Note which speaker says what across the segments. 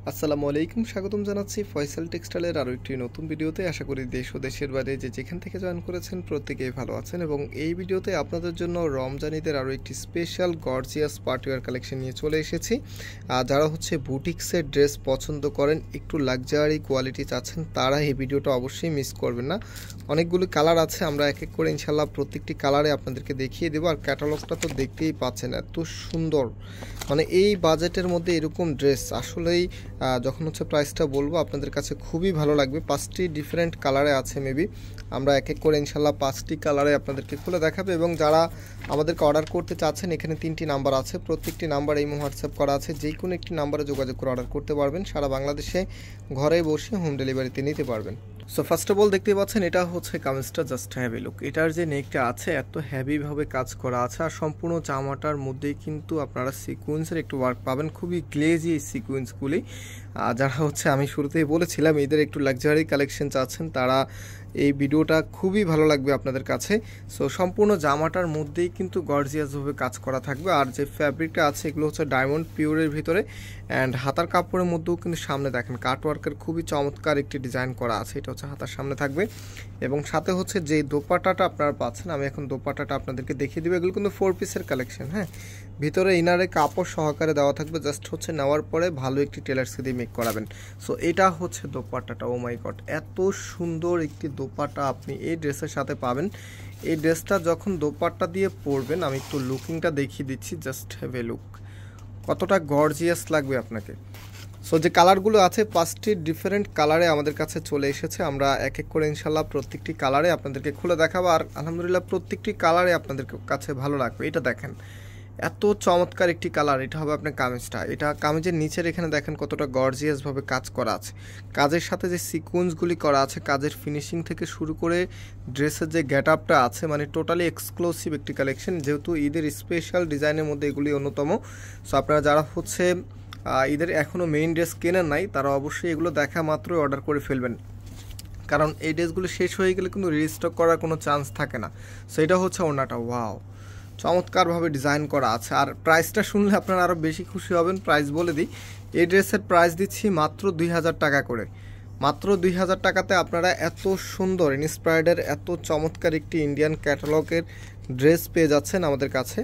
Speaker 1: আসসালামু আলাইকুম, স্বাগতম জানাচ্ছি ফয়সাল টেক্সটাইলের আরও একটি নতুন ভিডিওতে। আশা করি দেশ ও দেশের বাইরে যে যেখান থেকে জয়েন করেছেন প্রত্যেকেই ভালো আছেন এবং এই ভিডিওতে আপনাদের জন্য রমজান ঈদের আরও একটি স্পেশাল গর্জিয়াস পার্টিওয়ার কালেকশন নিয়ে চলে এসেছি। যারা বুটিক্সের ড্রেস পছন্দ করেন, একটু লাক্সারি কোয়ালিটি চাচ্ছেন, তারা এই ভিডিওটা অবশ্যই মিস করবেন না। অনেকগুলো কালার আছে, আমরা এক এক করে ইনশাল্লাহ প্রত্যেকটি কালারে আপনাদেরকে দেখিয়ে দেবো। আর ক্যাটালগটা তো দেখতেই পাচ্ছেন, এত সুন্দর। এই বাজেটের মধ্যে এরকম ড্রেস আসলেই যখন প্রাইসটা বলবো আপনাদের কাছে খুবই ভালো লাগবে। 5টি ডিফারেন্ট কালারে আছে, মেবি আমরা এক এক করে ইনশাল্লাহ 5টি কালারে আপনাদেরকে খুলে দেখাবে। এবং যারা আমাদেরকে অর্ডার করতে চাচ্ছেন, এখানে 3টি নাম্বার আছে, প্রত্যেকটি নাম্বার এই হোয়াটসঅ্যাপ করা আছে, যে কোনো একটি নাম্বারে যোগাযোগ করে অর্ডার করতে পারবেন। সারা বাংলাদেশে ঘরে বসে হোম ডেলিভারিতে নিতে পারবেন। সো ফার্স্ট অফ অল দেখতেই পাচ্ছেন, এটা কামিজটা জাস্ট হ্যাভি লুক। এটার যে নেকটা আছে এত হ্যাভিভাবে কাজ করা আছে, আর সম্পূর্ণ জামাটার মধ্যেই কিন্তু আপনারা সিকুয়েন্সের একটু ওয়ার্ক পাবেন, খুবই গ্লেজি এই সিকুয়েন্সগুলি। যারা আমি শুরুতেই বলেছিলাম এদের একটু লাক্সারি কালেকশন চাচ্ছেন, তারা এই ভিডিওটা খুবই ভালো লাগবে আপনাদের কাছে। সো সম্পূর্ণ জামাটার মধ্যেই কিন্তু গর্জিয়াসভাবে কাজ করা থাকবে। আর যে ফ্যাব্রিকটা আছে এগুলো ডায়মন্ড পিওরের ভিতরে, অ্যান্ড হাতার কাপড়ের মধ্যেও কিন্তু সামনে দেখেন কাটওয়ার্কের খুবই চমৎকার একটি ডিজাইন করা আছে। এটা হাতার সামনে থাকবে এবং সাথে যে দোপাট্টাটা আপনারা পাচ্ছেন, আমি এখন দোপাট্টাটা আপনাদেরকে দেখিয়ে দেবো। এগুলো কিন্তু 4 পিসের কালেকশন, হ্যাঁ, ভিতরে ইনারে কাপড় সহকারে দেওয়া থাকবে, জাস্ট নেওয়ার পরে ভালো একটি টেলার্সকে দিয়ে মেক করাবেন। সো এটা দোপাট্টাটা, ও মাই গড, এত সুন্দর একটি দোপাট্টা আপনি এই ড্রেসের সাথে পাবেন। এই ড্রেসটা যখন দোপাট্টা দিয়ে পরবেন, আমি একটু লুকিংটা দেখিয়ে দিচ্ছি, জাস্ট হ্যাভ এ লুক, কতটা গর্জিয়াস লাগবে আপনাকে। সো যে কালারগুলো আছে 5টি ডিফারেন্ট কালারে আমাদের কাছে চলে এসেছে, আমরা এক এক করে ইনশাল্লাহ প্রত্যেকটি কালারে আপনাদেরকে খুলে দেখাবো। আর আলহামদুলিল্লাহ প্রত্যেকটি কালারে আপনাদের কাছে ভালো লাগবে। এটা দেখেন, এত চমৎকার একটি কালার। এটা হবে আপনার কামিজটা, এটা কামিজের নিচের এখানে দেখেন কতটা গর্জিয়াসভাবে কাজ করা আছে। কাজের সাথে যে সিকুয়েন্সগুলি করা আছে, কাজের ফিনিশিং থেকে শুরু করে ড্রেসের যে গেট আপটা আছে, টোটালি এক্সক্লুসিভ একটি কালেকশন। যেহেতু ঈদের স্পেশাল ডিজাইনের মধ্যে এগুলি অন্যতম। সো আপনারা যারা ঈদের এখনও মেইন ড্রেস কেনেন নাই, তারা অবশ্যই এগুলো দেখা মাত্রই অর্ডার করে ফেলবেন, কারণ এই ড্রেসগুলো শেষ হয়ে গেলে কিন্তু রিস্টক করার কোনো চান্স থাকে না। সো এটা ওড়নাটা, ওয়াও, চমৎকারভাবে ডিজাইন করা আছে। আর প্রাইসটা শুনলে আপনারা আরও বেশি খুশি হবেন। প্রাইস বলে দিই, এই ড্রেসের প্রাইস দিচ্ছি মাত্র 2000 টাকা করে। মাত্র 2000 টাকাতে আপনারা এত সুন্দর ইন্সপায়ার্ডের এত চমৎকার একটি ইন্ডিয়ান ক্যাটালগের ড্রেস পেয়ে যাচ্ছেন আমাদের কাছে।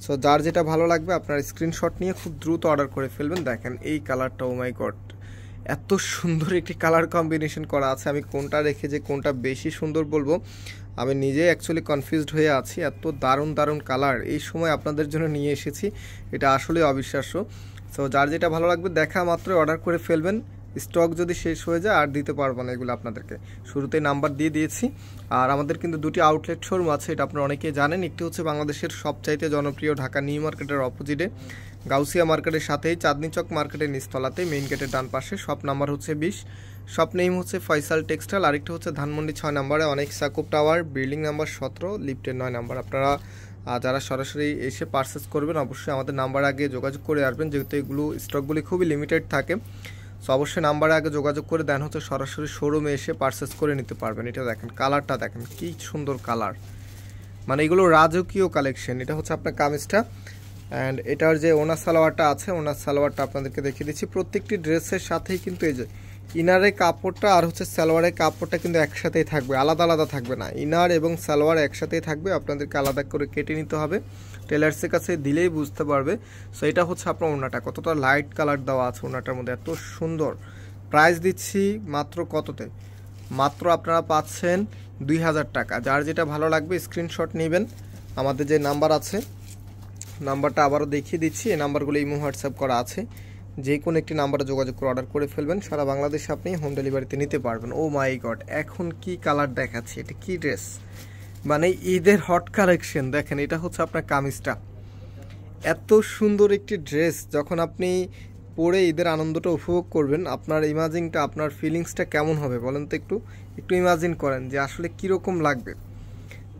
Speaker 1: সো যার যেটা ভালো লাগবে আপনার স্ক্রিনশট নিয়ে খুব দ্রুত অর্ডার করে ফেলবেন। দেখেন এই কালারটা, ও মাই গড, এত সুন্দর একটি কালার কম্বিনেশন করা আছে। আমি কোনটা রেখে যে কোনটা বেশি সুন্দর বলবো, আমি নিজে অ্যাকচুয়ালি কনফিউজড হয়ে আছি। এত দারুণ দারুণ কালার এই সময় আপনাদের জন্য নিয়ে এসেছি, এটা আসলে অবিশ্বাস্য। সো যার যেটা ভালো লাগবে দেখা মাত্রই অর্ডার করে ফেলবেন। স্টক যদি শেষ হয়ে যায় আর দিতে পারবো না এগুলো আপনাদেরকে, শুরুতেই নাম্বার দিয়ে দিয়েছি। আর আমাদের কিন্তু 2টি আউটলেট শোরুম আছে, এটা আপনারা অনেকেই জানেন। একটি বাংলাদেশের সবচাইতে জনপ্রিয় ঢাকা নিউ মার্কেটের অপোজিটে, গাউসিয়া মার্কেটের সাথেই চাঁদনি চক মার্কেটের নিচতলাতে, মেইন গেটের ডান পাশে। Shop number 20, shop name Faisal textile. আরেকটি ধানমন্ডি 6 নম্বরে অনেক সাকুব টাওয়ার, বিল্ডিং নাম্বার 17, লিফটের 9 নম্বর। আপনারা যারা সরাসরি এসে পারচেস করবেন অবশ্যই আমাদের নাম্বার আগে যোগাযোগ করে আসবেন, যেহেতু এগুলো স্টকগুলি খুবই লিমিটেড থাকে। সো অবশ্যই নাম্বারে আগে যোগাযোগ করে দেন সরাসরি শোরুমে এসে পারচেস করে নিতে পারবেন। এটা দেখেন, কালারটা দেখেন, কি সুন্দর কালার, এগুলো রাজকীয় কালেকশন। এটা আপনার কামিজটা, অ্যান্ড এটার যে ওনার সালোয়ারটা আছে, ওনার সালোয়ারটা আপনাদেরকে দেখিয়ে দিচ্ছি। প্রত্যেকটি ড্রেসের সাথেই কিন্তু এই যে ইনারের কাপড়টা আর সালোয়ারের কাপড়টা কিন্তু একসাথেই থাকবে, আলাদা আলাদা থাকবে না। ইনার এবং সালোয়ার একসাথেই থাকবে, আপনাদেরকে আলাদা করে কেটে নিতে হবে, টেলার্সের কাছে দিলেই বুঝতে পারবে। সো এটা আপনার ওনাটা, কতটা লাইট কালার দেওয়া আছে ওনাটার মধ্যে, এত সুন্দর। প্রাইস দিচ্ছি মাত্র কততে, মাত্র আপনারা পাচ্ছেন 2000 টাকা। যার যেটা ভালো লাগবে স্ক্রিনশট নেবেন। আমাদের যে নাম্বার আছে, নাম্বারটা আবারও দেখিয়ে দিচ্ছি, এই নাম্বারগুলো ইমো হোয়াটসঅ্যাপ করা আছে, যে কোনো একটি নাম্বারে যোগাযোগ করে অর্ডার করে ফেলবেন। সারা বাংলাদেশে আপনি হোম ডেলিভারিতে নিতে পারবেন। ও মাই গড, এখন কি কালার দেখাচ্ছি, এটা কি ড্রেস, ঈদের হট কালেকশন। দেখেন এটা আপনার কামিজটা, এত সুন্দর একটি ড্রেস। যখন আপনি পরে ঈদের আনন্দটা উপভোগ করবেন, আপনার ইমাজিনটা, আপনার ফিলিংসটা কেমন হবে বলেন তো, একটু ইমাজিন করেন যে আসলে কীরকম লাগবে।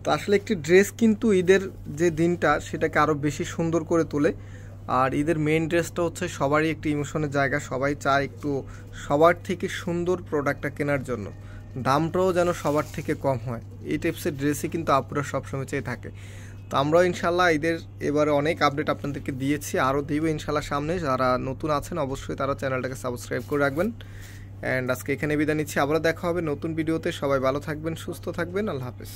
Speaker 1: তো আসলে একটি ড্রেস কিন্তু ঈদের যে দিনটা সেটাকে আরও বেশি সুন্দর করে তোলে। আর ঈদের মেইন ড্রেসটা সবারই একটি ইমোশনের জায়গা, সবাই চায় একটু সবার থেকে সুন্দর প্রোডাক্টটা কেনার জন্য, দামটাও যেন সবার থেকে কম হয়। এই টাইপসের ড্রেসই কিন্তু আপুরা সবসময় চেয়ে থাকে। তো আমরাও ইনশাল্লাহ ঈদের এবারে অনেক আপডেট আপনাদেরকে দিয়েছি, আরও দিব ইনশাল্লাহ সামনে। যারা নতুন আছেন অবশ্যই তারা চ্যানেলটাকে সাবস্ক্রাইব করে রাখবেন। অ্যান্ড আজকে এখানে বিদায় নিচ্ছি, আবারও দেখা হবে নতুন ভিডিওতে। সবাই ভালো থাকবেন, সুস্থ থাকবেন, আল্লাহ হাফেজ।